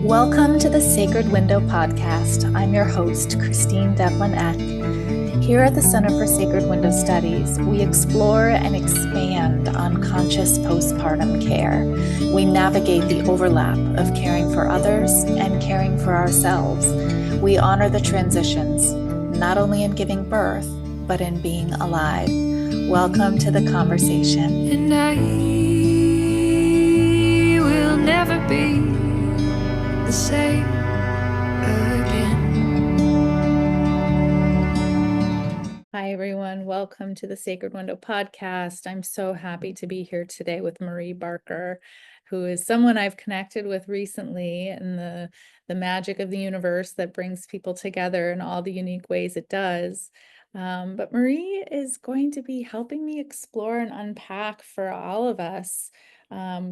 Welcome to the Sacred Window podcast. I'm your host, Christine Devlin Eck. Here at the Center for Sacred Window Studies, we explore and expand on conscious postpartum care. We navigate the overlap of caring for others and caring for ourselves. We honor the transitions, not only in giving birth, but in being alive. Welcome to the conversation. And I will never be the same again. Hi, everyone. Welcome to the Sacred Window podcast. I'm so happy to be here today with Marie Barker, who is someone I've connected with recently, and the magic of the universe that brings people together in all the unique ways it does. But Marie is going to be helping me explore and unpack for all of us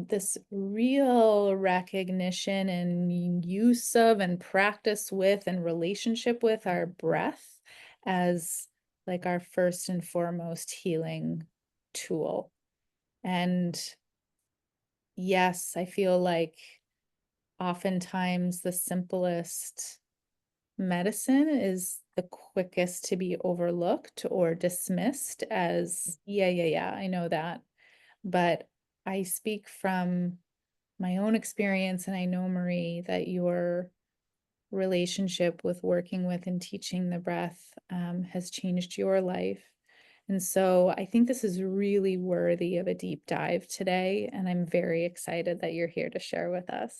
this real recognition and use of and practice with and relationship with our breath as like our first and foremost healing tool. And yes, I feel like oftentimes the simplest medicine is the quickest to be overlooked or dismissed as, yeah, I know that. But I speak from my own experience, and I know, Marie, that your relationship with working with and teaching the breath has changed your life. And so I think this is really worthy of a deep dive today. And I'm very excited that you're here to share with us.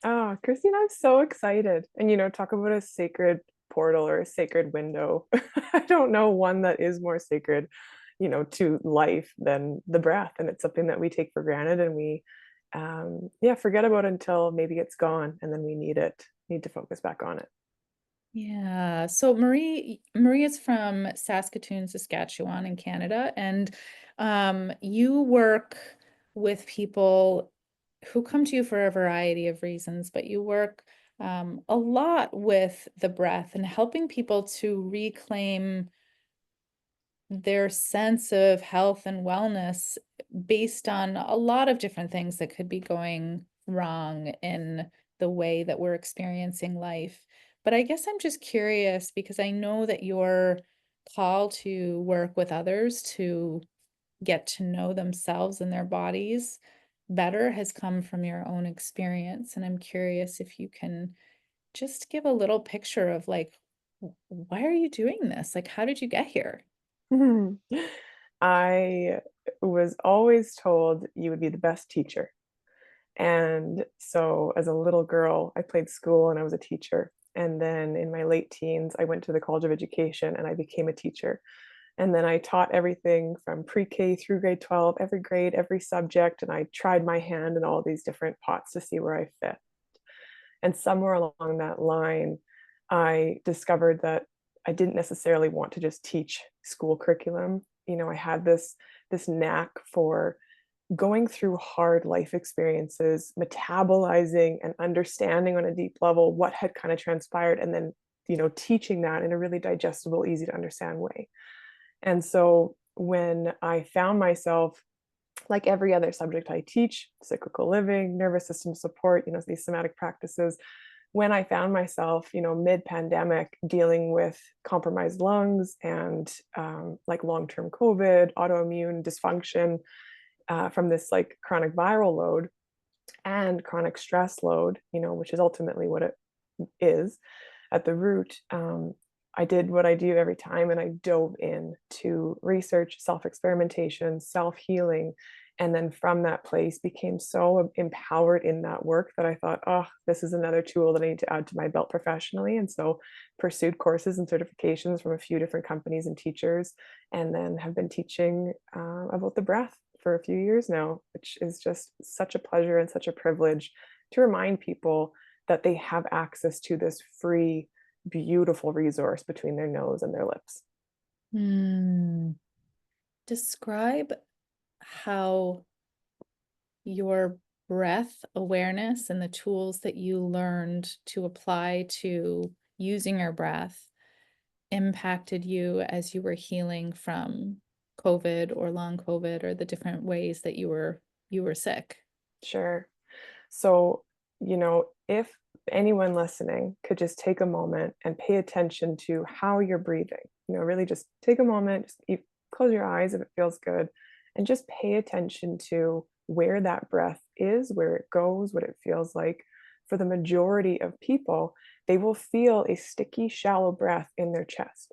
Oh, Christine, I'm so excited. And talk about a sacred portal or a sacred window. I don't know one that is more sacred, to life than the breath. And it's something that we take for granted and we forget about until maybe it's gone and then we need to focus back on it. Yeah. So Marie is from Saskatoon, Saskatchewan in Canada, and you work with people who come to you for a variety of reasons, but you work a lot with the breath and helping people to reclaim their sense of health and wellness based on a lot of different things that could be going wrong in the way that we're experiencing life. But I guess I'm just curious because I know that your call to work with others to get to know themselves and their bodies better has come from your own experience. And I'm curious if you can just give a little picture of like, why are you doing this? Like, how did you get here? I was always told you would be the best teacher. And so as a little girl, I played school and I was a teacher. And then in my late teens, I went to the College of Education and I became a teacher. And then I taught everything from pre-K through grade 12, every grade, every subject. And I tried my hand in all these different pots to see where I fit. And somewhere along that line, I discovered that I didn't necessarily want to just teach school curriculum. I had this knack for going through hard life experiences, metabolizing and understanding on a deep level what had kind of transpired, and then, teaching that in a really digestible, easy to understand way. And so when I found myself, like every other subject I teach, cyclical living, nervous system support, these somatic practices, when I found myself, mid-pandemic dealing with compromised lungs and like long-term COVID, autoimmune dysfunction, from this like chronic viral load and chronic stress load, which is ultimately what it is at the root. I did what I do every time and I dove into research, self-experimentation, self-healing. And then from that place became so empowered in that work that I thought, oh, this is another tool that I need to add to my belt professionally. And so pursued courses and certifications from a few different companies and teachers, and then have been teaching about the breath for a few years now, which is just such a pleasure and such a privilege to remind people that they have access to this free, beautiful resource between their nose and their lips. Describe how your breath awareness and the tools that you learned to apply to using your breath impacted you as you were healing from COVID or long COVID or the different ways that you were sick. Sure. So, if anyone listening could just take a moment and pay attention to how you're breathing, really just take a moment, just close your eyes if it feels good, and just pay attention to where that breath is, where it goes, what it feels like. For the majority of people, they will feel a sticky, shallow breath in their chest,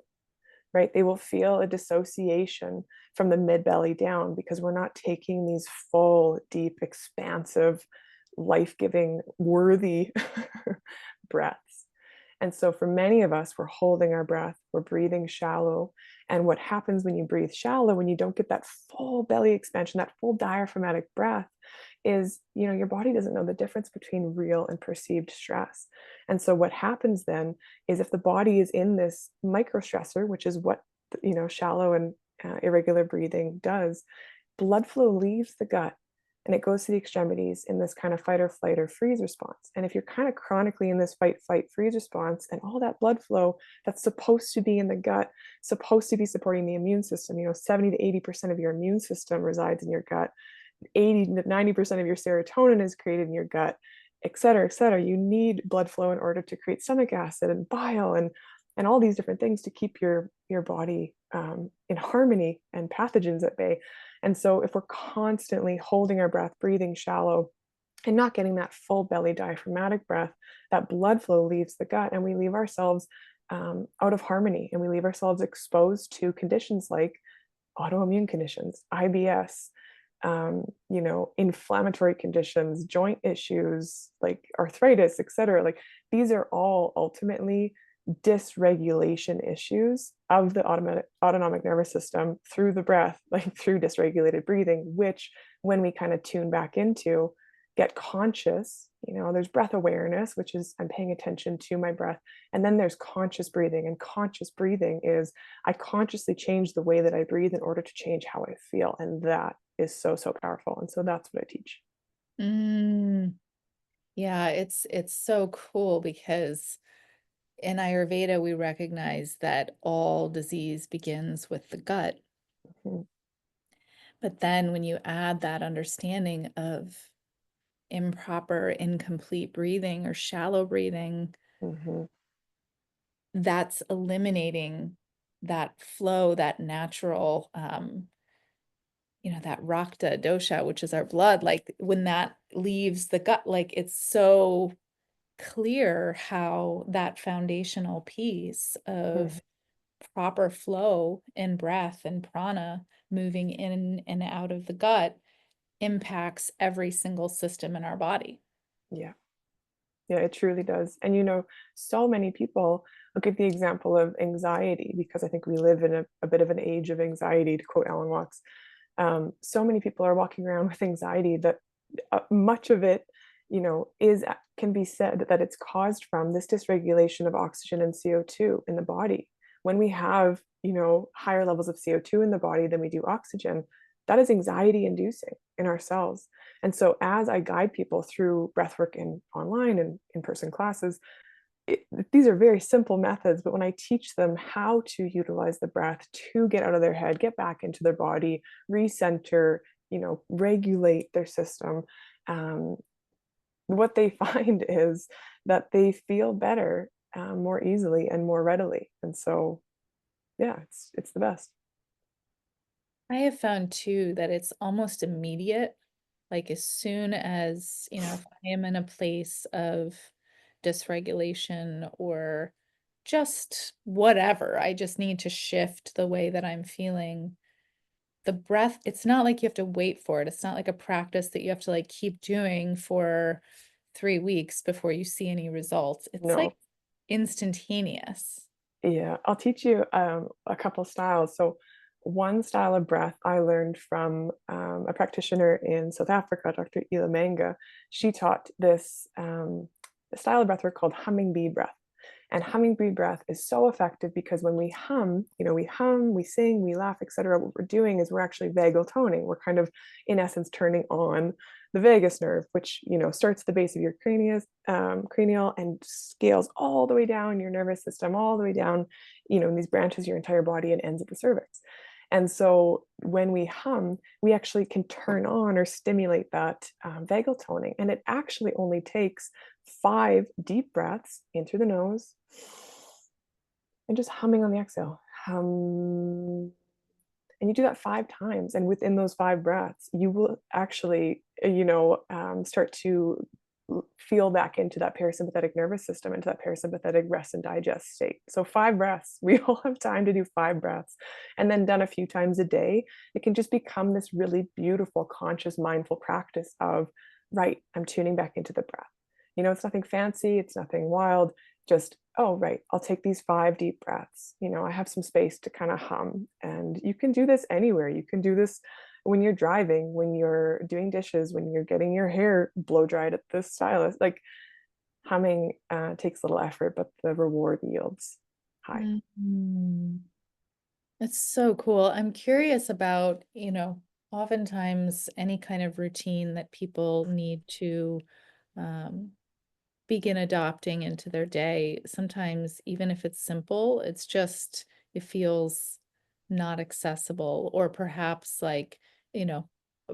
right? They will feel a dissociation from the mid belly down because we're not taking these full, deep, expansive, life giving, worthy breaths. And so for many of us, we're holding our breath, we're breathing shallow. And what happens when you breathe shallow, when you don't get that full belly expansion, that full diaphragmatic breath, is, your body doesn't know the difference between real and perceived stress. And so what happens then is if the body is in this micro stressor, which is what, shallow and irregular breathing does, blood flow leaves the gut and it goes to the extremities in this kind of fight or flight or freeze response. And if you're kind of chronically in this fight, flight, freeze response, and all that blood flow that's supposed to be in the gut, supposed to be supporting the immune system, 70 to 80% of your immune system resides in your gut, 80 to 90% of your serotonin is created in your gut, et cetera, et cetera. You need blood flow in order to create stomach acid and bile and all these different things to keep your body in harmony and pathogens at bay. And so if we're constantly holding our breath, breathing shallow, and not getting that full belly diaphragmatic breath, that blood flow leaves the gut and we leave ourselves out of harmony, and we leave ourselves exposed to conditions like autoimmune conditions, IBS, inflammatory conditions, joint issues like arthritis, etc. Like these are all ultimately dysregulation issues of the autonomic nervous system through the breath, like through dysregulated breathing, which when we kind of tune back into, get conscious, there's breath awareness, which is I'm paying attention to my breath. And then there's conscious breathing. And conscious breathing is I consciously change the way that I breathe in order to change how I feel. And that is so, so powerful. And so that's what I teach. Yeah, it's so cool because in Ayurveda, we recognize that all disease begins with the gut. Mhm. But then when you add that understanding of improper, incomplete breathing or shallow breathing, Mhm. that's eliminating that flow, that natural, that rakta dosha, which is our blood. Like when that leaves the gut, like it's so clear how that foundational piece Mhm. of proper flow in breath and prana moving in and out of the gut impacts every single system in our body. Yeah. Yeah, it truly does. And so many people, I'll give the example of anxiety because I think we live in a bit of an age of anxiety, to quote Alan Watts. So many people are walking around with anxiety that much of it, is can be said that it's caused from this dysregulation of oxygen and CO2 in the body. When we have, higher levels of CO2 in the body than we do oxygen, that is anxiety inducing in our cells. And so as I guide people through breathwork and online and in-person classes, it, these are very simple methods, but when I teach them how to utilize the breath to get out of their head, get back into their body, recenter, regulate their system, what they find is that they feel better more easily and more readily. And so, yeah, it's the best. I have found too that it's almost immediate. Like as soon as, if I am in a place of dysregulation or just whatever, I just need to shift the way that I'm feeling. The breath, it's not like you have to wait for it. It's not like a practice that you have to like keep doing for 3 weeks before you see any results. It's like No, instantaneous. yeah, I'll teach you a couple styles. So, one style of breath I learned from a practitioner in South Africa, Dr. Ila Manga. She taught this style of breath work called humming bee breath. And humming bee breath is so effective because when we hum, we sing, we laugh, etc. What we're doing is we're actually vagal toning. We're kind of, in essence, turning on the vagus nerve, which starts at the base of your cranial and scales all the way down your nervous system, all the way down, in these branches your entire body and ends at the cervix. And so when we hum, we actually can turn on or stimulate that vagal toning. And it actually only takes 5 deep breaths in through the nose and just humming on the exhale. Hum. And you do that 5 times, and within those 5 breaths, you will actually, start to feel back into that parasympathetic nervous system, into that parasympathetic rest and digest state. So 5 breaths. We all have time to do 5 breaths, and then done a few times a day, it can just become this really beautiful, conscious, mindful practice of, right, I'm tuning back into the breath. It's nothing fancy, it's nothing wild, just, oh, right, I'll take these 5 deep breaths. I have some space to kind of hum. And you can do this anywhere. You can do this when you're driving, when you're doing dishes, when you're getting your hair blow dried at the stylist. Like humming takes little effort, but the reward yields high. Mhm. It's so cool. I'm curious about, oftentimes any kind of routine that people need to um, begin adopting into their day. Sometimes, even if it's simple, it feels not accessible, or perhaps like,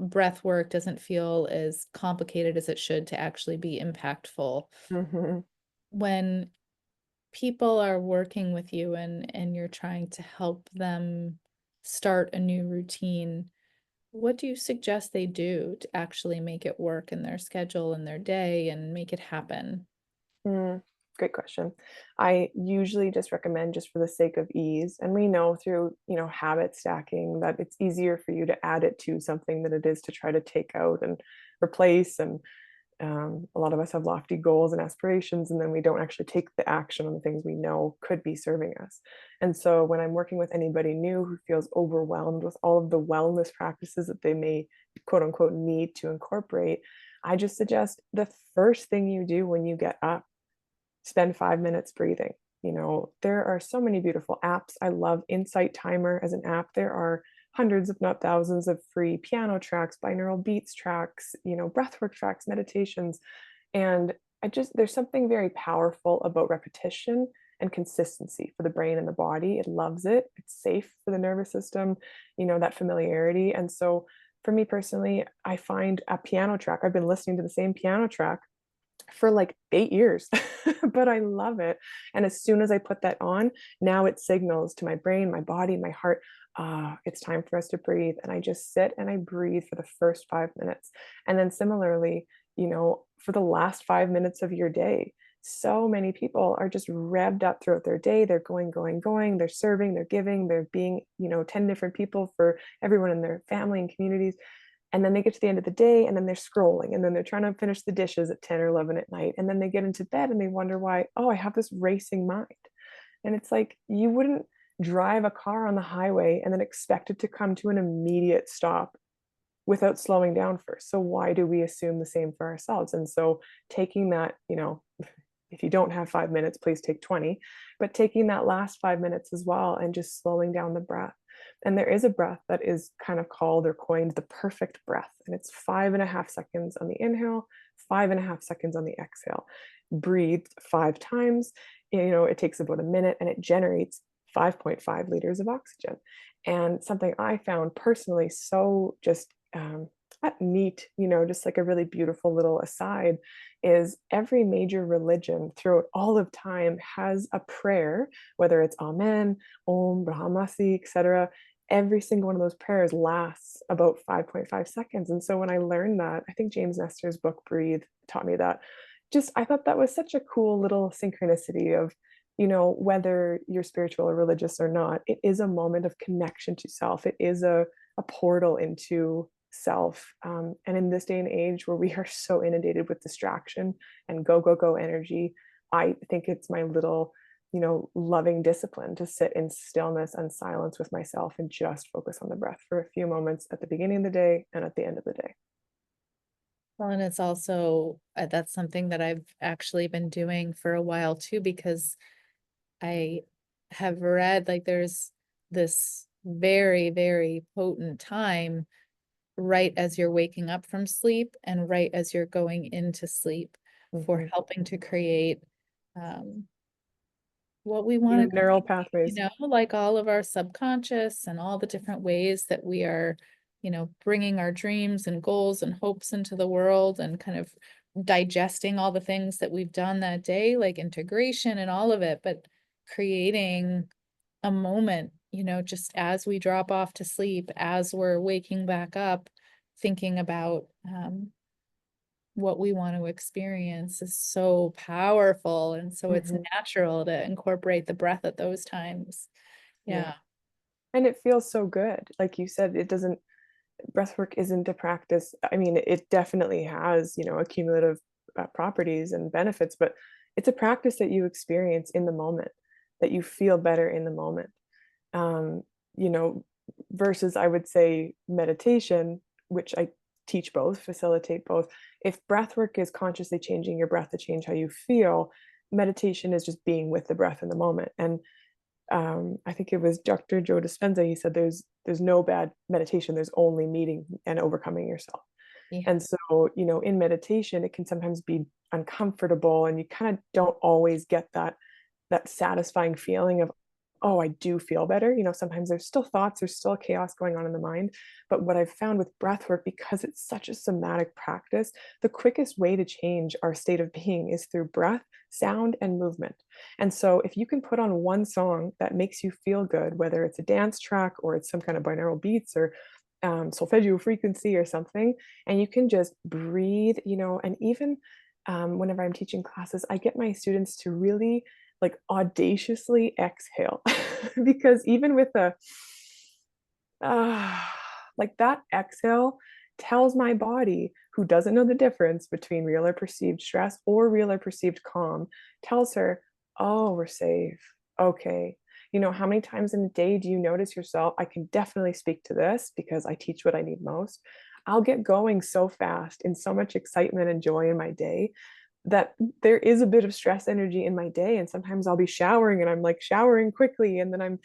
breath work doesn't feel as complicated as it should to actually be impactful. Mhm. When people are working with you and you're trying to help them start a new routine, what do you suggest they do to actually make it work in their schedule and their day and make it happen? Mm, great question. I usually just recommend, just for the sake of ease, and we know through, habit stacking, that it's easier for you to add it to something than it is to try to take out and replace. And a lot of us have lofty goals and aspirations, and then we don't actually take the action on the things we know could be serving us. And so when I'm working with anybody new who feels overwhelmed with all of the wellness practices that they may, quote unquote, need to incorporate, I just suggest the first thing you do when you get up, spend 5 minutes breathing. There are so many beautiful apps. I love Insight Timer as an app. There are hundreds, if not thousands, of free piano tracks, binaural beats tracks, breathwork tracks, meditations. And there's something very powerful about repetition and consistency for the brain and the body. It loves it. It's safe for the nervous system, that familiarity. And so for me personally, I find a piano track, I've been listening to the same piano track for like 8 years, but I love it. And as soon as I put that on, now it signals to my brain, my body, my heart, it's time for us to breathe. And I just sit and I breathe for the first 5 minutes. And then similarly, for the last 5 minutes of your day, so many people are just revved up throughout their day. They're going, going, going. They're serving, they're giving, they're being, 10 different people for everyone in their family and communities. And then they get to the end of the day and then they're scrolling and then they're trying to finish the dishes at 10 or 11 at night. And then they get into bed and they wonder why, oh, I have this racing mind. And it's like, you wouldn't drive a car on the highway and then expect it to come to an immediate stop without slowing down first. So why do we assume the same for ourselves? And so taking that, if you don't have 5 minutes, please take 20, but taking that last 5 minutes as well and just slowing down the breath. And there is a breath that is kind of called or coined the perfect breath. And it's 5.5 seconds on the inhale, 5.5 seconds on the exhale. Breathe 5 times. It takes about a minute and it generates 5.5 liters of oxygen. And something I found personally so just neat, just like a really beautiful little aside, is every major religion throughout all of time has a prayer, whether it's Amen, Om, Brahmasi, etc. Every single one of those prayers lasts about 5.5 seconds. And so when I learned that, I think James Nestor's book Breathe taught me that. I thought that was such a cool little synchronicity of, whether you're spiritual or religious or not, it is a moment of connection to self. It is a portal into self. And in this day and age where we are so inundated with distraction and go, go, go energy, I think it's my little, loving discipline to sit in stillness and silence with myself and just focus on the breath for a few moments at the beginning of the day and at the end of the day. Well, and it's also that's something that I've actually been doing for a while too, because I have read like there's this very, very potent time right as you're waking up from sleep and right as you're going into sleep for Mhm. helping to create um, what we New want to neural create, pathways. like all of our subconscious and all the different ways that we are, bringing our dreams and goals and hopes into the world and kind of digesting all the things that we've done that day, like integration and all of it, but creating a moment, just as we drop off to sleep, as we're waking back up, thinking about what we want to experience is so powerful. And so it's Mhm. natural to incorporate the breath at those times. Yeah. Yeah. And it feels so good. Like you said, it doesn't breathwork isn't a practice. I mean, it definitely has, accumulative properties and benefits, but it's a practice that you experience in the moment, that you feel better in the moment. Um, you know, versus I would say meditation, which I teach both, facilitate both. If breathwork is consciously changing your breath to change how you feel, meditation is just being with the breath in the moment. And I think it was Dr. Joe Dispenza. He said there's no bad meditation. There's only meeting and overcoming yourself. Yeah. And so, in meditation, it can sometimes be uncomfortable, and you kind of don't always get that satisfying feeling of, oh, I do feel better. Sometimes there's still thoughts, there's still chaos going on in the mind. But what I've found with breath work, because it's such a somatic practice, the quickest way to change our state of being is through breath, sound, and movement. And so if you can put on one song that makes you feel good, whether it's a dance track or it's some kind of binaural beats or solfeggio frequency or something, and you can just breathe, and even whenever I'm teaching classes, I get my students to really like audaciously exhale because even with a ah, like that exhale tells my body, who doesn't know the difference between real or perceived stress or real or perceived calm, tells her, oh, we're safe. Okay. How many times in a day do you notice yourself? I can definitely speak to this because I teach what I need most. I'll get going so fast in so much excitement and joy in my day that there is a bit of stress energy in my day. And sometimes I'll be showering and I'm like showering quickly. And then I'm,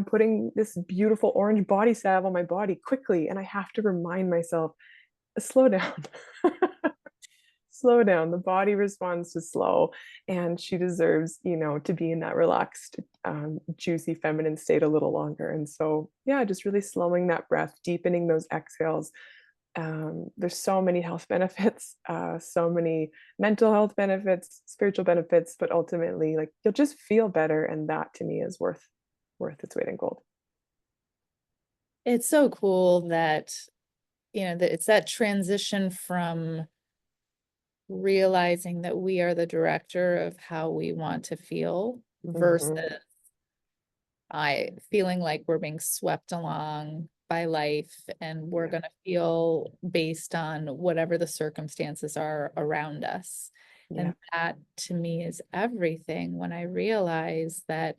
putting this beautiful orange body salve on my body quickly. And I have to remind myself, slow down. Slow down. The body responds to slow, and she deserves, to be in that relaxed, juicy feminine state a little longer. And so, yeah, just really slowing that breath, deepening those exhales. There's so many health benefits, so many mental health benefits, spiritual benefits, but ultimately, like you'll just feel better, and that to me is worth its weight in gold. It's so cool that, that it's that transition from realizing that we are the director of how we want to feel versus Hmm. I feeling like we're being swept along by life and we're Yeah, going to feel based on whatever the circumstances are around us. yeah. And that to me is everything when I realize that,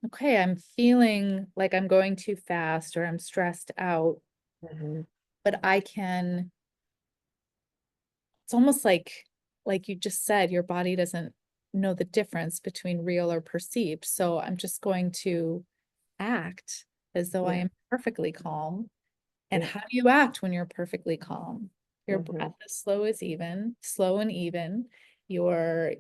okay, I'm feeling like I'm going too fast or I'm stressed out, Hmm. but it's almost like you just said, your body doesn't know the difference between real or perceived. So I'm just going to act as though I Yeah, am perfectly calm. And yeah. how do you act when you're perfectly calm? Your Hmm. breath is slow and even. You're,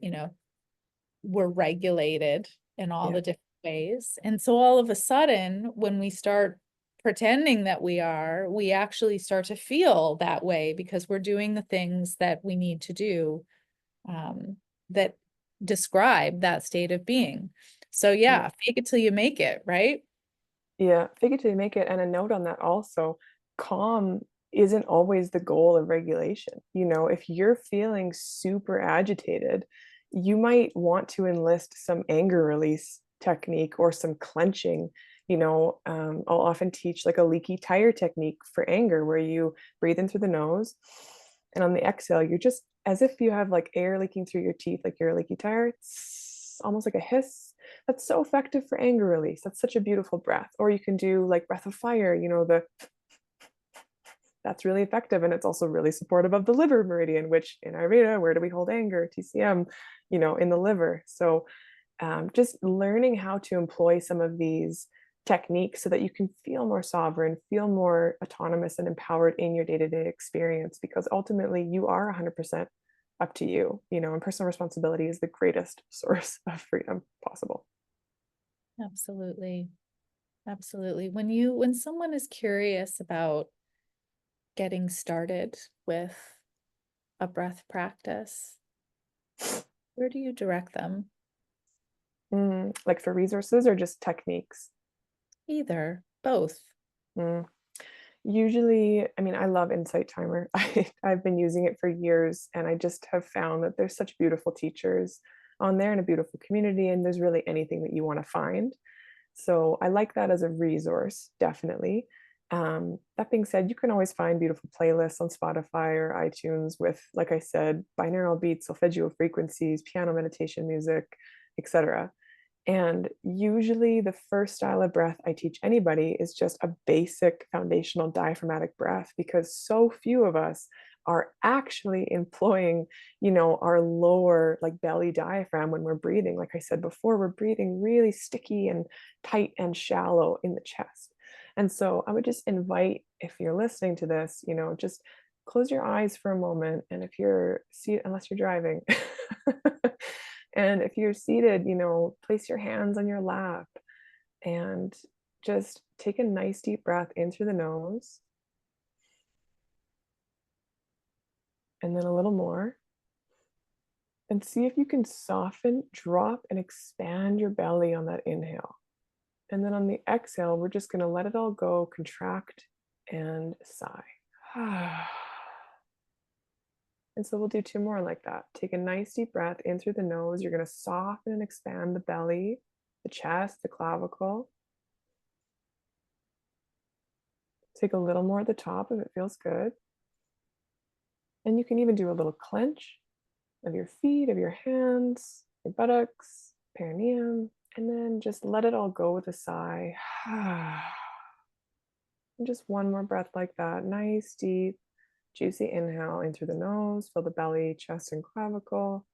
we're regulated in all Yeah. the different ways. And so all of a sudden, when we start pretending that we actually start to feel that way because we're doing the things that we need to do that describe that state of being. So Yeah. yeah, fake it till you make it, right? Yeah, fake it till you make it. And a note on that also, calm isn't always the goal of regulation. If you're feeling super agitated, you might want to enlist some anger release technique or some clenching. I'll often teach like a leaky tire technique for anger, where you breathe in through the nose, and on the exhale, you're just as if you have like air leaking through your teeth, like you're a leaky tire. It's almost like a hiss. That's so effective for anger release. That's such a beautiful breath. Or you can do like breath of fire, that's really effective. And it's also really supportive of the liver meridian, which in Ayurveda, where do we hold anger? TCM, in the liver. So just learning how to employ some of these techniques so that you can feel more sovereign, feel more autonomous and empowered in your day-to-day experience, because ultimately you are 100% up to you, and personal responsibility is the greatest source of freedom possible. Absolutely. Absolutely. When someone is curious about getting started with a breath practice, where do you direct them? Like for resources or just techniques? Either, both. Mm. Usually, I mean, I love Insight Timer. I've been using it for years, and I just have found that there's such beautiful teachers on there and a beautiful community, and there's really anything that you want to find. So I like that as a resource, definitely. That being said, you can always find beautiful playlists on Spotify or iTunes with, like I said, binaural beats, solfeggio frequencies, piano meditation music, etc. And usually, the first style of breath I teach anybody is just a basic foundational diaphragmatic breath, because so few of us are actually employing, our lower, like, belly diaphragm when we're breathing. Like I said before, we're breathing really sticky and tight and shallow in the chest. And so I would just invite, if you're listening to this, just close your eyes for a moment. And if you're seated, unless you're driving, and if you're seated, place your hands on your lap and just take a nice deep breath in through the nose. And then a little more. And see if you can soften, drop, and expand your belly on that inhale. And then on the exhale, we're just going to let it all go, contract, and sigh. And so we'll do 2 more like that. Take a nice deep breath in through the nose. You're going to soften and expand the belly, the chest, the clavicle. Take a little more at the top if it feels good. And you can even do a little clench of your feet, of your hands, your buttocks, perineum, and then just let it all go with a sigh. And just one more breath like that. Nice, deep, juicy inhale in through the nose. Fill the belly, chest, and clavicle.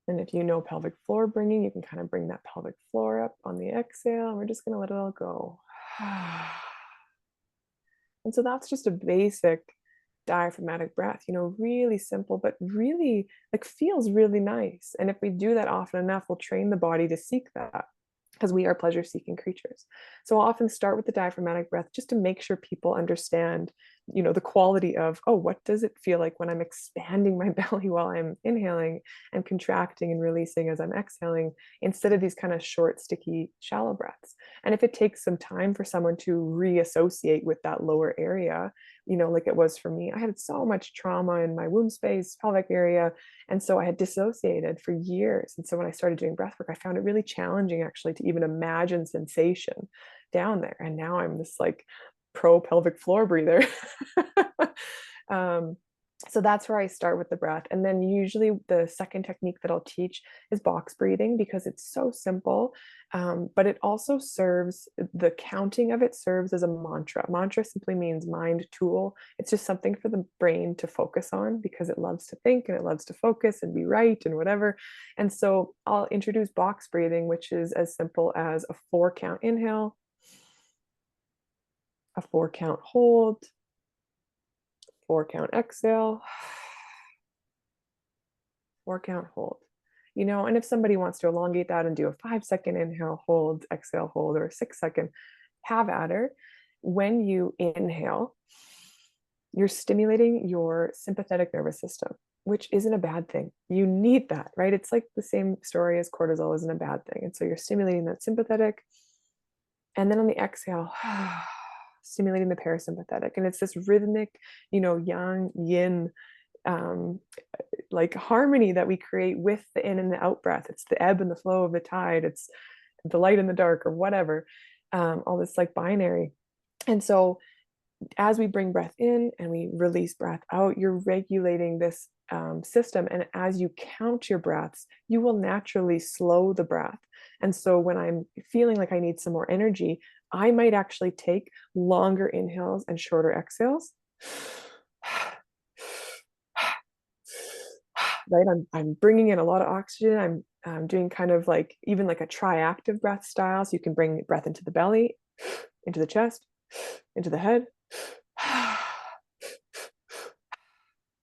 And if you know pelvic floor bringing, you can kind of bring that pelvic floor up on the exhale. And we're just going to let it all go. And so that's just a basic diaphragmatic breath, really simple, but really, like, feels really nice. And if we do that often enough, we'll train the body to seek that, because we are pleasure seeking creatures. So I'll often start with the diaphragmatic breath just to make sure people understand, the quality of, oh, what does it feel like when I'm expanding my belly while I'm inhaling, and contracting and releasing as I'm exhaling, instead of these kind of short, sticky, shallow breaths. And if it takes some time for someone to reassociate with that lower area, like it was for me, I had so much trauma in my womb space, pelvic area. And so I had dissociated for years. And so when I started doing breathwork, I found it really challenging actually to even imagine sensation down there. And now I'm this like pro pelvic floor breather. So that's where I start with the breath. And then usually the second technique that I'll teach is box breathing, because it's so simple. But it also serves, the counting of it serves as a mantra. Mantra simply means mind tool. It's just something for the brain to focus on, because it loves to think and it loves to focus and be right and whatever. And so I'll introduce box breathing, which is as simple as a 4-count inhale, a 4-count hold, 4-count exhale, 4-count hold. And if somebody wants to elongate that and do a 5-second inhale, hold, exhale, hold, or a 6-second, have at her. When you inhale, you're stimulating your sympathetic nervous system, which isn't a bad thing. You need that, right? It's like the same story as cortisol isn't a bad thing. And so you're stimulating that sympathetic. And then on the exhale, stimulating the parasympathetic. And it's this rhythmic, yang, yin, like harmony that we create with the in and the out breath. It's the ebb and the flow of the tide. It's the light and the dark, or whatever, all this like binary. And so as we bring breath in and we release breath out, you're regulating this system. And as you count your breaths, you will naturally slow the breath. And so when I'm feeling like I need some more energy, I might actually take longer inhales and shorter exhales. Right? I'm bringing in a lot of oxygen. I'm doing kind of like even like a triactive breath style. So you can bring breath into the belly, into the chest, into the head.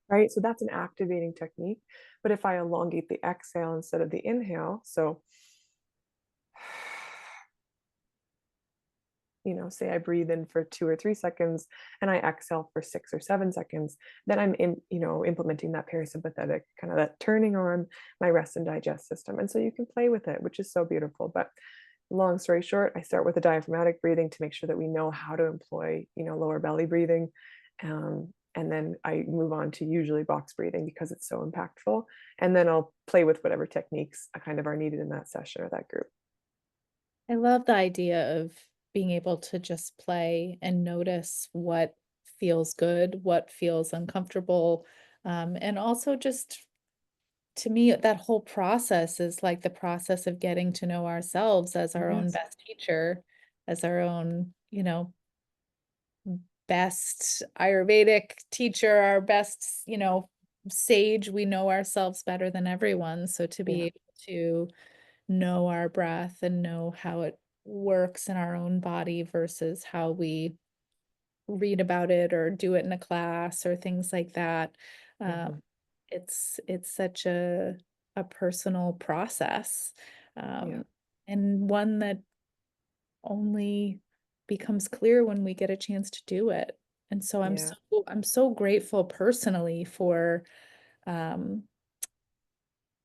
Right? So that's an activating technique. But if I elongate the exhale instead of the inhale, so say I breathe in for 2 or 3 seconds and I exhale for 6 or 7 seconds, then implementing that parasympathetic, kind of that turning on my rest and digest system. And so you can play with it, which is so beautiful. But long story short, I start with the diaphragmatic breathing to make sure that we know how to employ, lower belly breathing. And then I move on to usually box breathing because it's so impactful. And then I'll play with whatever techniques kind of are needed in that session or that group. I love the idea of being able to just play and notice what feels good, what feels uncomfortable, and also just to me, that whole process is like the process of getting to know ourselves as our own Yes. best teacher, as our own, best Ayurvedic teacher, our best, sage. We know ourselves better than everyone. So to be Yeah. able to know our breath and know how it works in our own body versus how we read about it or do it in a class or things like that. Um, Hmm. it's such a personal process, Yeah. um, and one that only becomes clear when we get a chance to do it. And so Yeah. I'm so grateful personally for um,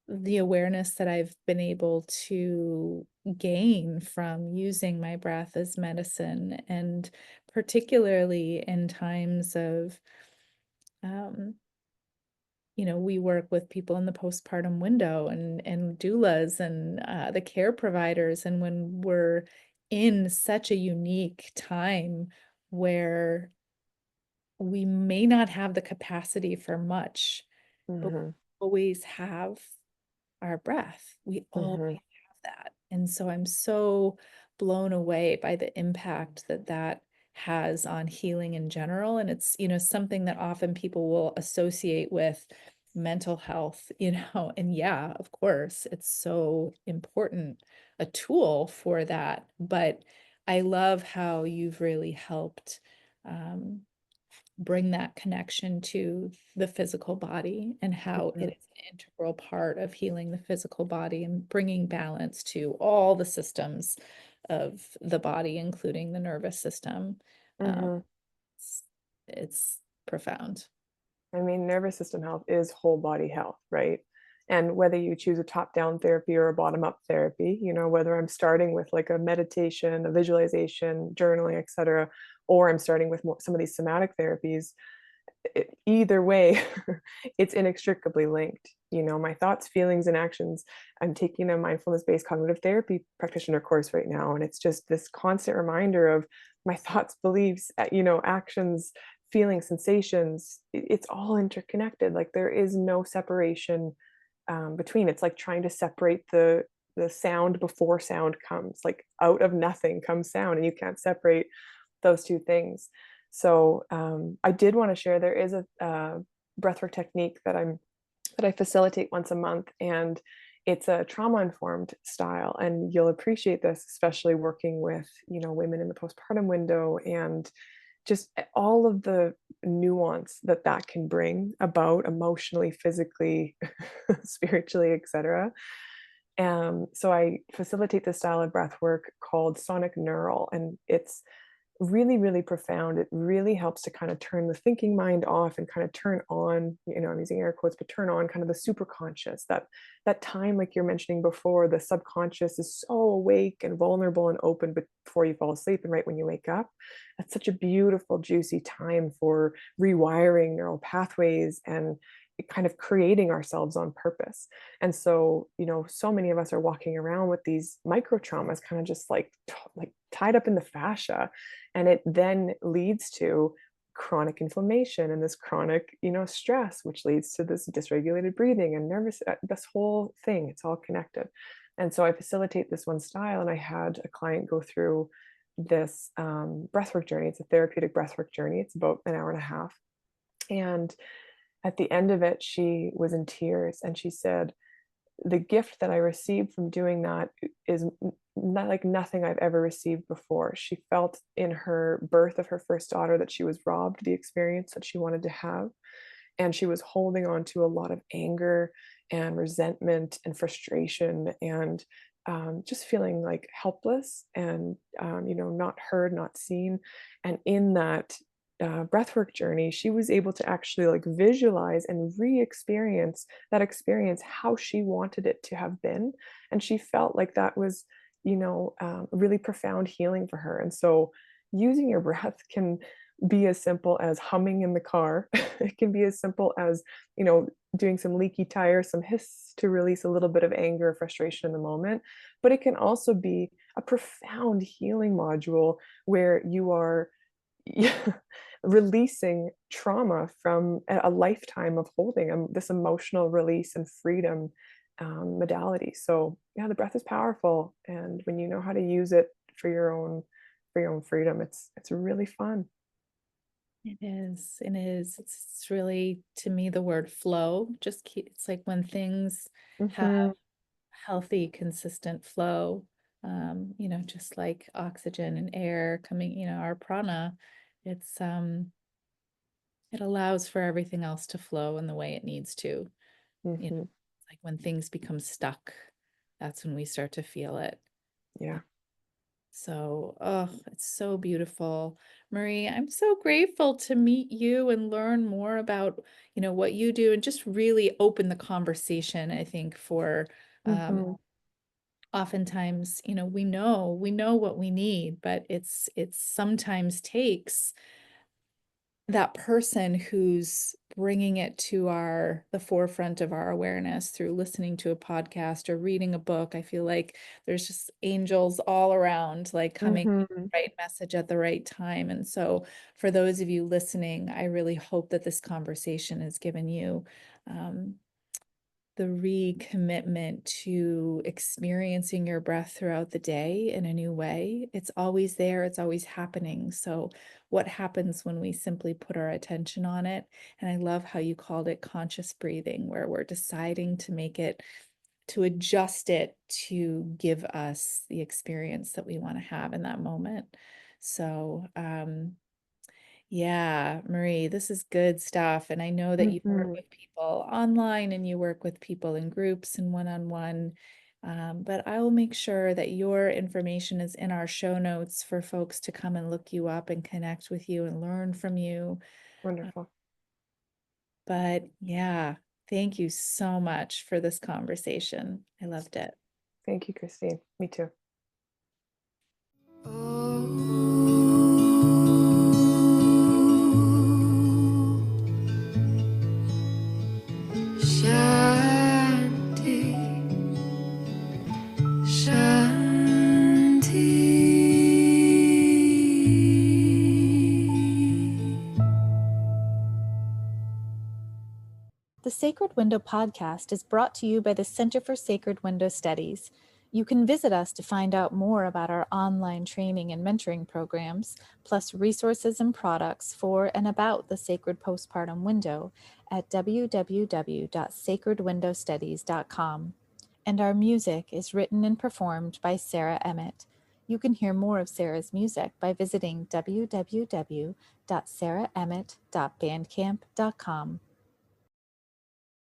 the awareness that I've been able to gain from using my breath as medicine, and particularly in times of, um, we work with people in the postpartum window and doulas and the care providers. And when we're in such a unique time where we may not have the capacity for much, but Hmm. we always have our breath. We always Hmm. have that. And so I'm so blown away by the impact that that has on healing in general. And it's, something that often people will associate with mental health, and yeah, of course, it's so important, a tool for that. But I love how you've really helped um, bring that connection to the physical body and how it Hmm. is an integral part of healing the physical body and bringing balance to all the systems of the body, including the nervous system. Um, Hmm. it's, it's profound. I mean, nervous system health is whole body health, right? And whether you choose a top down therapy or a bottom up therapy, whether I'm starting with like a meditation, a visualization, journaling, etc., or I'm starting with some of these somatic therapies, either way, it's inextricably linked. My thoughts, feelings, and actions. I'm taking a mindfulness based cognitive therapy practitioner course right now. And it's just this constant reminder of my thoughts, beliefs, actions, feelings, sensations. It's all interconnected. Like there is no separation between. It's like trying to separate the sound before sound comes. Like out of nothing comes sound, and you can't separate those two things. So I did want to share. There is a breathwork technique that I facilitate once a month, and it's a trauma informed style. And you'll appreciate this, especially working with women in the postpartum window, and just all of the nuance that that can bring about emotionally, physically, spiritually, etc. So I facilitate this style of breath work called sonic neural, and it's really, really profound. It really helps to kind of turn the thinking mind off and kind of turn on, I'm using air quotes, but turn on kind of the super conscious, that time, like you're mentioning before, the subconscious is so awake and vulnerable and open before you fall asleep and right when you wake up. That's such a beautiful, juicy time for rewiring neural pathways and kind of creating ourselves on purpose. And so, so many of us are walking around with these micro traumas kind of just like tied up in the fascia, and it then leads to chronic inflammation and this chronic stress, which leads to this dysregulated breathing and nervous, this whole thing. It's all connected. And so I facilitate this one style, and I had a client go through this breathwork journey. It's a therapeutic breathwork journey. It's about an hour and a half, and at the end of it she was in tears, and she said, the gift that I received from doing that is not like nothing I've ever received before. She felt in her birth of her first daughter that she was robbed the experience that she wanted to have. And she was holding on to a lot of anger and resentment and frustration and just feeling like helpless and, not heard, not seen. And in that breathwork journey, she was able to actually like visualize and re-experience that experience how she wanted it to have been. And she felt like that was, really profound healing for her. And so using your breath can be as simple as humming in the car. It can be as simple as, doing some leaky tire, some hiss to release a little bit of anger or frustration in the moment. But it can also be a profound healing module where you are releasing trauma from a lifetime of holding this emotional release and freedom modality. So yeah, the breath is powerful, and when you know how to use it for your own freedom, it's really fun. It is. It is. It's really, to me, the word flow. It's like when things have Hmm. healthy, consistent flow, just like oxygen and air coming, our prana, it's, it allows for everything else to flow in the way it needs to. Hmm. Like when things become stuck, that's when we start to feel it. Yeah. So, oh, it's so beautiful. Marie, I'm so grateful to meet you and learn more about, what you do and just really open the conversation, I think, for Hmm. oftentimes, we know what we need, but it's sometimes takes that person who's bringing it to the forefront of our awareness through listening to a podcast or reading a book. I feel like there's just angels all around, like coming with Hmm. the right message at the right time. And so for those of you listening, I really hope that this conversation has given you um, the recommitment to experiencing your breath throughout the day in a new way. It's always there, it's always happening. So, what happens when we simply put our attention on it? And I love how you called it conscious breathing, where we're deciding to to adjust it to give us the experience that we want to have in that moment. So, yeah, Marie, this is good stuff. And I know that you work Hmm. with people online and you work with people in groups and one-on-one. But I will make sure that your information is in our show notes for folks to come and look you up and connect with you and learn from you. Uh, Wonderful. But yeah, thank you so much for this conversation. I loved it. Thank you, Christine. Me too. Shanti, Shanti. The Sacred Window podcast is brought to you by the Center for Sacred Window Studies. You can visit us to find out more about our online training and mentoring programs, plus resources and products for and about the sacred postpartum window at www.sacredwindowstudies.com. And our music is written and performed by Sarah Emmett. You can hear more of Sarah's music by visiting www.sarahemmett.bandcamp.com.